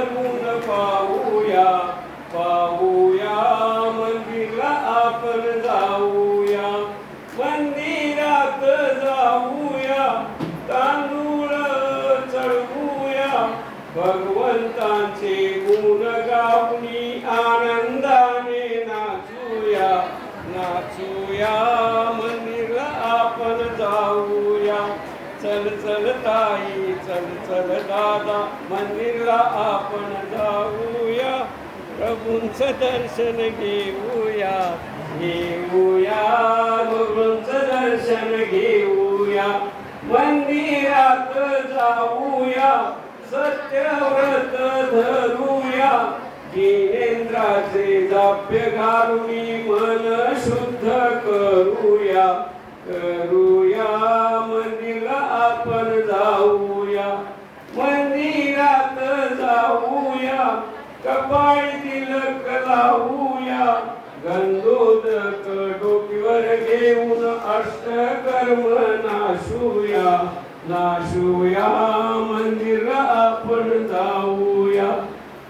धरून पाहूया पाहूया मंदिरला आपण जाऊया मंदिरात जाऊया तांदूळ चढवूया भगवंतांचे गुण गाऊनी आनंदाने नाचूया नाचूया मंदिरला आपण जाऊया चल चल ताई चल चल दादा मंदिरला आपण जाऊया प्रभूंचं दर्शन घेऊया घेऊया प्रभूंचं दर्शन घेऊया मंदिरात जाऊया सत्यव्रत धरूया जिनेंद्राचे जाप्य घालूनी मन शुद्ध करूया करूया मंदिरला आपण जाऊया मंदिरात जाऊया कपाळी तिलक लावूया गंधोदक डोकीवर घेऊन अष्टकर्म नाशूया नाशूया मंदिरला आपण जाऊया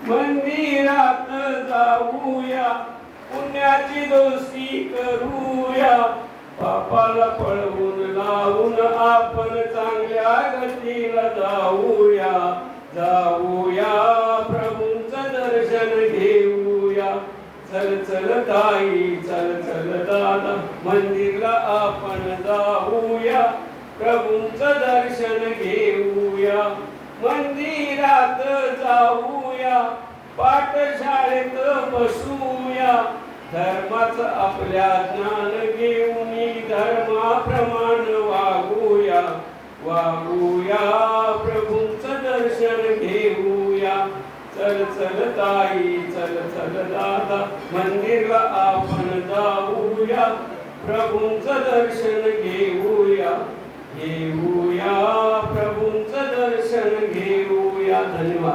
मंदिरात जाऊया पुण्याची दोस्ती करूया पापाला पळवून लावून आपण चांगल्या गतीला जाऊया जाऊया प्रभूंचं दर्शन घेऊया चल चल ताई चल चल दादा मंदिरला आपण जाऊया प्रभूंचं दर्शन घेऊया मंदिरात जाऊया पाठशाळेत बसूया धर्माचं आपल्या ज्ञान घेऊन धर्माप्रमाण वागूया वागूया प्रभूंचं दर्शन घेऊया चल चल ताई चल चल दादा मंदिरला आपण जाऊया प्रभूंचं दर्शन घेऊया घेऊया प्रभूंचं दर्शन घेऊया धन्यवाद.